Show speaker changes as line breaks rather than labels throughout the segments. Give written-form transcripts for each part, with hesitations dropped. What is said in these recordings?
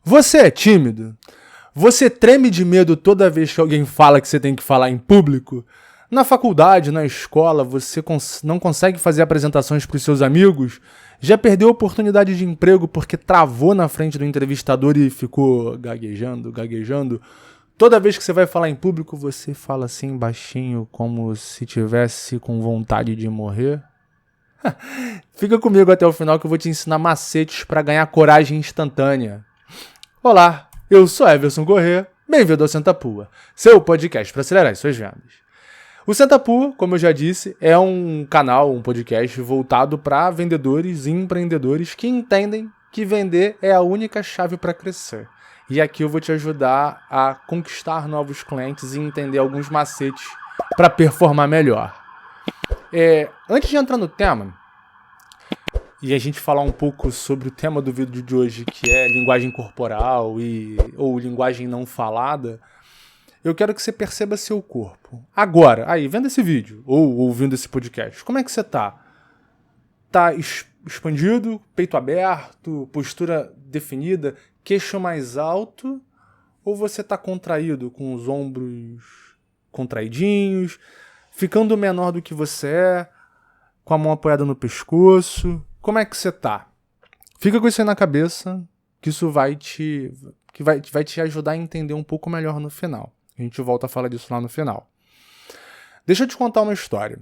Você é tímido? Você treme de medo toda vez que alguém fala que você tem que falar em público? Na faculdade, na escola, você não consegue fazer apresentações para os seus amigos? Já perdeu a oportunidade de emprego porque travou na frente do entrevistador e ficou gaguejando? Toda vez que você vai falar em público, você fala assim baixinho, como se tivesse com vontade de morrer? Fica comigo até o final que eu vou te ensinar macetes para ganhar coragem instantânea. Olá, eu sou Everson Corrêa, bem-vindo ao Senta Pua, seu podcast para acelerar as suas vendas. O Senta Pua, como eu já disse, é um canal, um podcast voltado para vendedores e empreendedores que entendem que vender é a única chave para crescer. E aqui eu vou te ajudar a conquistar novos clientes e entender alguns macetes para performar melhor. Antes de entrar no tema, e a gente falar um pouco sobre o tema do vídeo de hoje, que é linguagem corporal ou linguagem não falada, eu quero que você perceba seu corpo. Agora, aí, vendo esse vídeo ou ouvindo esse podcast, como é que você tá? Tá expandido, peito aberto, postura definida, queixo mais alto? Ou você tá contraído, com os ombros contraidinhos, ficando menor do que você é, com a mão apoiada no pescoço? Como é que você tá? Fica com isso aí na cabeça, que isso vai te ajudar a entender um pouco melhor no final. A gente volta a falar disso lá no final. Deixa eu te contar uma história.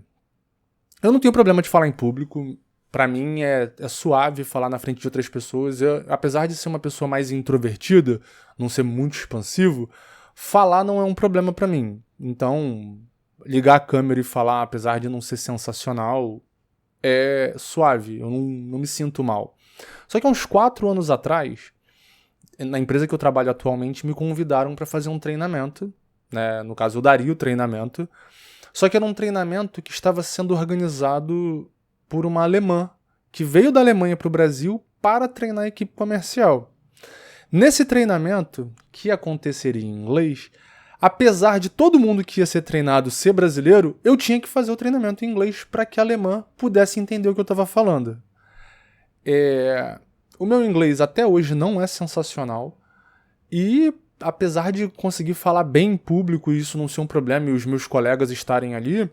Eu não tenho problema de falar em público. Pra mim é suave falar na frente de outras pessoas. Apesar de ser uma pessoa mais introvertida, não ser muito expansivo, falar não é um problema pra mim. Então, ligar a câmera e falar, apesar de não ser sensacional, é suave. Eu não me sinto mal. Só que há uns 4 anos atrás, na empresa que eu trabalho atualmente, me convidaram para fazer um treinamento. Né? No caso, eu daria o treinamento. Só que era um treinamento que estava sendo organizado por uma alemã, que veio da Alemanha para o Brasil para treinar a equipe comercial. Nesse treinamento, que aconteceria em inglês, apesar de todo mundo que ia ser treinado ser brasileiro, eu tinha que fazer o treinamento em inglês para que a alemã pudesse entender o que eu estava falando. O meu inglês até hoje não é sensacional e, apesar de conseguir falar bem em público e isso não ser um problema e os meus colegas estarem ali,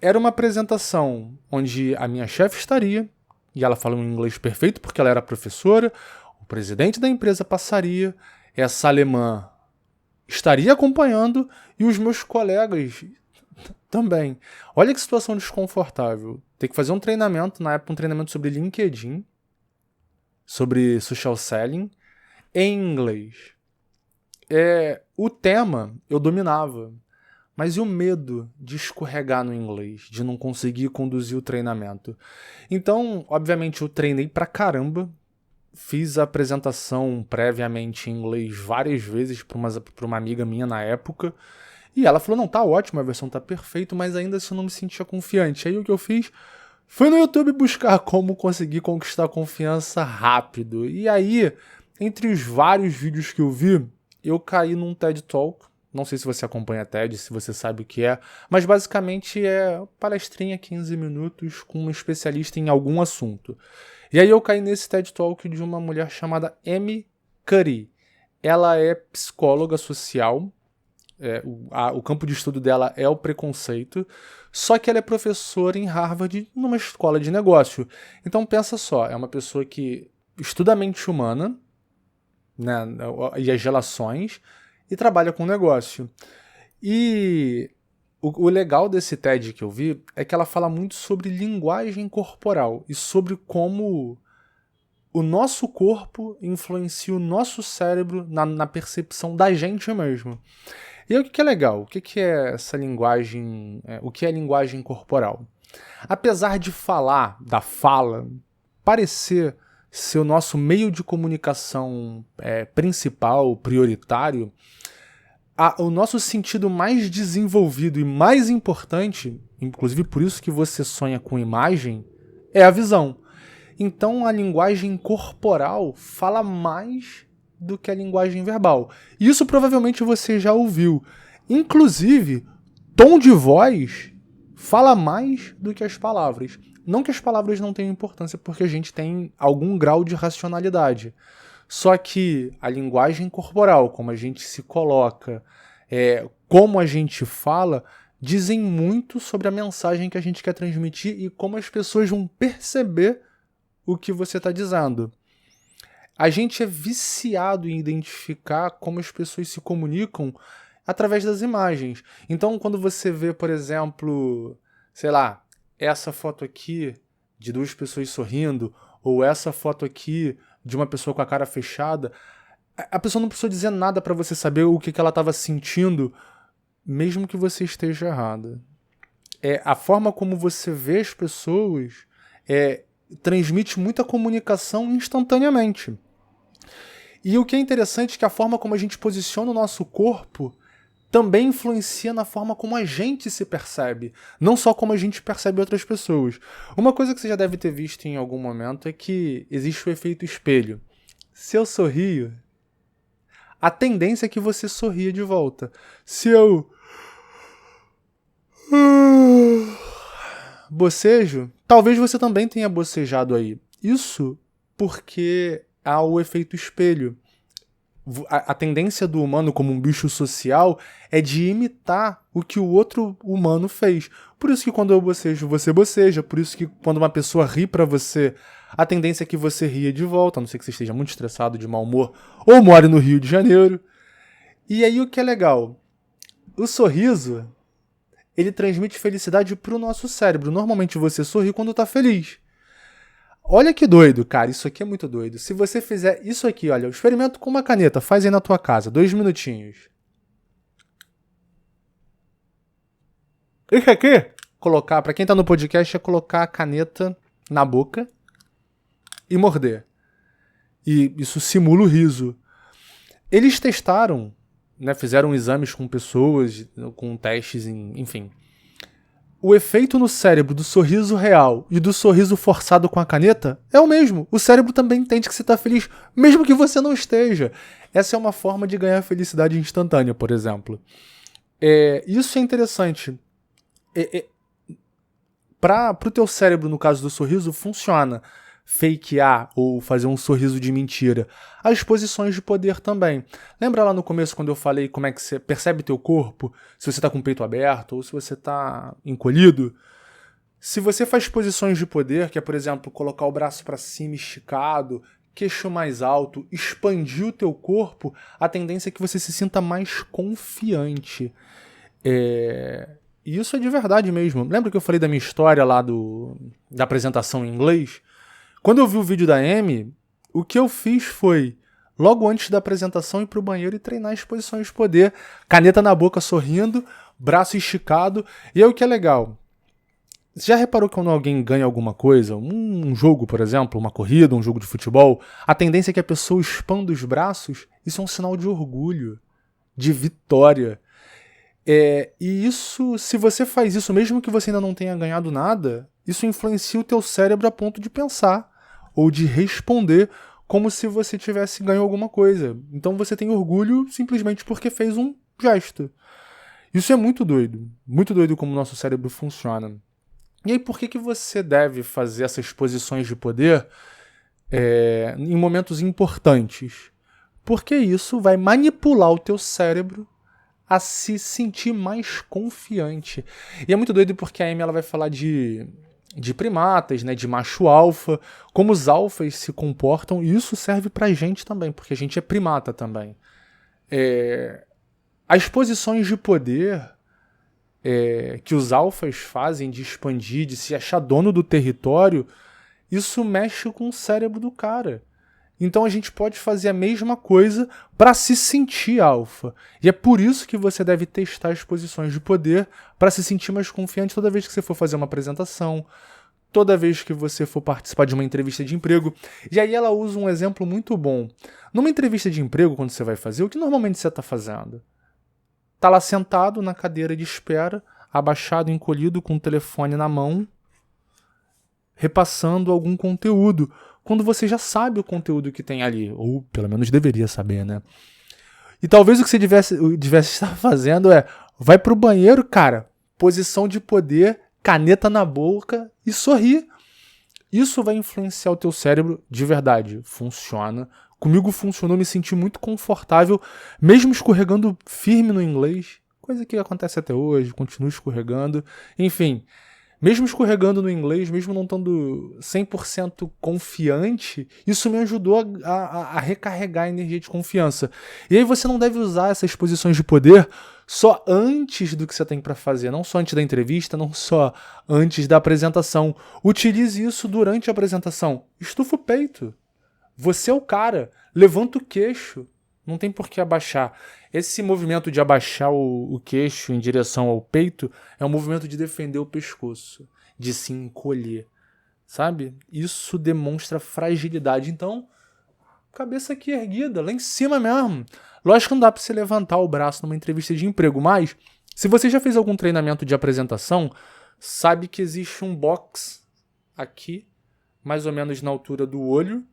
era uma apresentação onde a minha chefe estaria, e ela fala um inglês perfeito porque ela era professora, o presidente da empresa passaria, essa alemã estaria acompanhando e os meus colegas também. Olha que situação desconfortável. Ter que fazer um treinamento, na época um treinamento sobre LinkedIn, sobre social selling, em inglês. O tema eu dominava, mas e o medo de escorregar no inglês, de não conseguir conduzir o treinamento? Então, obviamente, eu treinei pra caramba, fiz a apresentação previamente em inglês várias vezes pra uma amiga minha na época, e ela falou, não, tá ótimo, a versão tá perfeita, mas ainda assim eu não me sentia confiante. Aí o que eu fiz foi no YouTube buscar como conseguir conquistar confiança rápido. E aí, entre os vários vídeos que eu vi, eu caí num TED Talk. Não sei se você acompanha a TED, se você sabe o que é, mas basicamente é palestrinha 15 minutos com um especialista em algum assunto. E aí eu caí nesse TED Talk de uma mulher chamada Amy Cuddy. Ela é psicóloga social, o campo de estudo dela é o preconceito, só que ela é professora em Harvard numa escola de negócio. Então pensa só, é uma pessoa que estuda a mente humana, né, e as relações, e trabalha com negócio. E o legal desse TED que eu vi é que ela fala muito sobre linguagem corporal e sobre como o nosso corpo influencia o nosso cérebro na percepção da gente mesmo. E aí, o que é legal? O que é essa linguagem? O que é linguagem corporal? Apesar de falar, da fala, parecer ser o nosso meio de comunicação principal, prioritário, o nosso sentido mais desenvolvido e mais importante, inclusive por isso que você sonha com imagem, é a visão. Então a linguagem corporal fala mais do que a linguagem verbal. Isso provavelmente você já ouviu. Inclusive, tom de voz fala mais do que as palavras. Não que as palavras não tenham importância, porque a gente tem algum grau de racionalidade. Só que a linguagem corporal, como a gente se coloca, como a gente fala, dizem muito sobre a mensagem que a gente quer transmitir e como as pessoas vão perceber o que você está dizendo. A gente é viciado em identificar como as pessoas se comunicam através das imagens. Então, quando você vê, por exemplo, sei lá, essa foto aqui de duas pessoas sorrindo, ou essa foto aqui de uma pessoa com a cara fechada, a pessoa não precisou dizer nada para você saber o que ela estava sentindo, mesmo que você esteja errada. A forma como você vê as pessoas transmite muita comunicação instantaneamente. E o que é interessante é que a forma como a gente posiciona o nosso corpo também influencia na forma como a gente se percebe, não só como a gente percebe outras pessoas. Uma coisa que você já deve ter visto em algum momento é que existe o efeito espelho. Se eu sorrio, a tendência é que você sorria de volta. Se eu bocejo, talvez você também tenha bocejado aí. Isso porque há o efeito espelho. A tendência do humano como um bicho social é de imitar o que o outro humano fez. Por isso que quando eu bocejo, você boceja. Por isso que quando uma pessoa ri pra você, a tendência é que você ria de volta, a não ser que você esteja muito estressado, de mau humor, ou more no Rio de Janeiro. E aí o que é legal? O sorriso, ele transmite felicidade pro nosso cérebro. Normalmente você sorri quando tá feliz. Olha que doido, cara. Isso aqui é muito doido. Se você fizer isso aqui, olha, eu experimento com uma caneta. Faz aí na tua casa. 2 minutinhos. Isso aqui, colocar, pra quem tá no podcast, é colocar a caneta na boca e morder. E isso simula o riso. Eles testaram, né, fizeram exames com pessoas, com testes, enfim. O efeito no cérebro do sorriso real e do sorriso forçado com a caneta é o mesmo. O cérebro também entende que você está feliz, mesmo que você não esteja. Essa é uma forma de ganhar felicidade instantânea, por exemplo. Isso é interessante. Para o teu cérebro, no caso do sorriso, funciona fakear ou fazer um sorriso de mentira. As posições de poder também. Lembra lá no começo quando eu falei como é que você percebe teu corpo? Se você está com o peito aberto ou se você está encolhido? Se você faz posições de poder, que é, por exemplo, colocar o braço para cima esticado, queixo mais alto, expandir o teu corpo, a tendência é que você se sinta mais confiante. E isso é de verdade mesmo. Lembra que eu falei da minha história lá da apresentação em inglês? Quando eu vi o vídeo da Amy, o que eu fiz foi, logo antes da apresentação, ir pro banheiro e treinar as posições de poder. Caneta na boca, sorrindo, braço esticado. E aí o que é legal? Você já reparou que quando alguém ganha alguma coisa, um jogo, por exemplo, uma corrida, um jogo de futebol, a tendência é que a pessoa expanda os braços? Isso é um sinal de orgulho, de vitória. E isso, se você faz isso, mesmo que você ainda não tenha ganhado nada, isso influencia o teu cérebro a ponto de pensar ou de responder como se você tivesse ganho alguma coisa. Então você tem orgulho simplesmente porque fez um gesto. Isso é muito doido como o nosso cérebro funciona. E aí por que você deve fazer essas posições de poder em momentos importantes? Porque isso vai manipular o teu cérebro a se sentir mais confiante. E é muito doido porque a Amy ela vai falar de primatas, né, de macho alfa, como os alfas se comportam, e isso serve pra gente também, porque a gente é primata também. As posições de poder que os alfas fazem de expandir, de se achar dono do território, isso mexe com o cérebro do cara. Então a gente pode fazer a mesma coisa para se sentir alfa. E é por isso que você deve testar as posições de poder para se sentir mais confiante toda vez que você for fazer uma apresentação, toda vez que você for participar de uma entrevista de emprego. E aí ela usa um exemplo muito bom. Numa entrevista de emprego, quando você vai fazer, o que normalmente você está fazendo? Está lá sentado na cadeira de espera, abaixado, encolhido, com o telefone na mão, repassando algum conteúdo, quando você já sabe o conteúdo que tem ali, ou pelo menos deveria saber, né? E talvez o que você devesse estar fazendo vai pro banheiro, cara, posição de poder, caneta na boca e sorrir. Isso vai influenciar o teu cérebro de verdade, funciona. Comigo funcionou, me senti muito confortável, mesmo escorregando firme no inglês, coisa que acontece até hoje, continuo escorregando. Enfim, mesmo escorregando no inglês, mesmo não estando 100% confiante, isso me ajudou a recarregar a energia de confiança. E aí você não deve usar essas posições de poder só antes do que você tem para fazer, não só antes da entrevista, não só antes da apresentação. Utilize isso durante a apresentação. Estufa o peito. Você é o cara. Levanta o queixo. Não tem por que abaixar. Esse movimento de abaixar o queixo em direção ao peito é um movimento de defender o pescoço, de se encolher, sabe? Isso demonstra fragilidade. Então, cabeça aqui erguida, lá em cima mesmo. Lógico que não dá para você levantar o braço numa entrevista de emprego, mas se você já fez algum treinamento de apresentação, sabe que existe um box aqui, mais ou menos na altura do olho,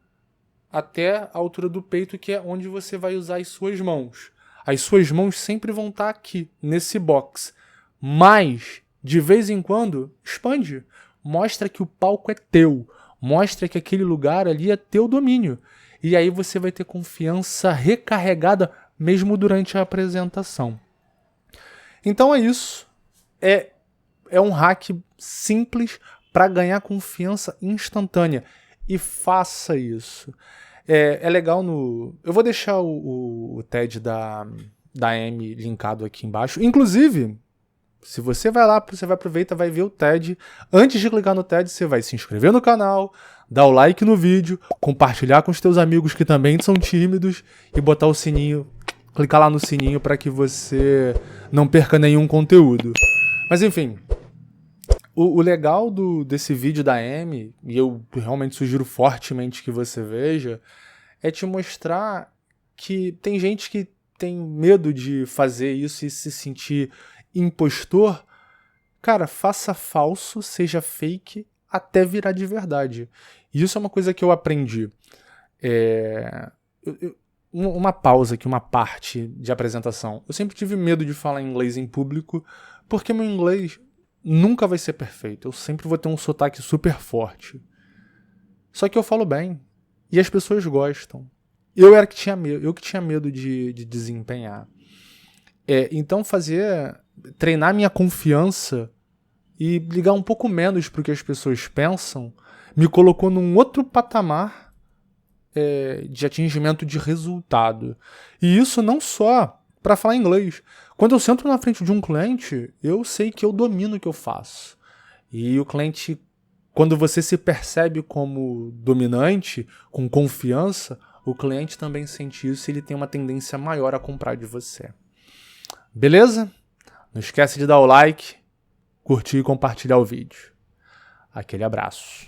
até a altura do peito, que é onde você vai usar as suas mãos. As suas mãos sempre vão estar aqui, nesse box. Mas, de vez em quando, expande. Mostra que o palco é teu. Mostra que aquele lugar ali é teu domínio. E aí você vai ter confiança recarregada mesmo durante a apresentação. Então é isso. É um hack simples para ganhar confiança instantânea. E faça isso. É legal no... Eu vou deixar o TED da Amy linkado aqui embaixo. Inclusive, se você vai lá, você vai aproveitar, vai ver o TED. Antes de clicar no TED, você vai se inscrever no canal, dar o like no vídeo, compartilhar com os teus amigos que também são tímidos e botar o sininho, clicar lá no sininho para que você não perca nenhum conteúdo. Mas enfim... O legal desse vídeo da Amy, e eu realmente sugiro fortemente que você veja, é te mostrar que tem gente que tem medo de fazer isso e se sentir impostor. Cara, faça falso, seja fake, até virar de verdade. E isso é uma coisa que eu aprendi. Uma pausa aqui, uma parte de apresentação. Eu sempre tive medo de falar inglês em público, porque meu inglês... nunca vai ser perfeito. Eu sempre vou ter um sotaque super forte. Só que eu falo bem. E as pessoas gostam. Eu que tinha medo de desempenhar. Então treinar minha confiança e ligar um pouco menos para o que as pessoas pensam, me colocou num outro patamar de atingimento de resultado. E isso não só para falar inglês. Quando eu sento na frente de um cliente, eu sei que eu domino o que eu faço. E o cliente, quando você se percebe como dominante, com confiança, o cliente também sente isso e ele tem uma tendência maior a comprar de você. Beleza? Não esquece de dar o like, curtir e compartilhar o vídeo. Aquele abraço.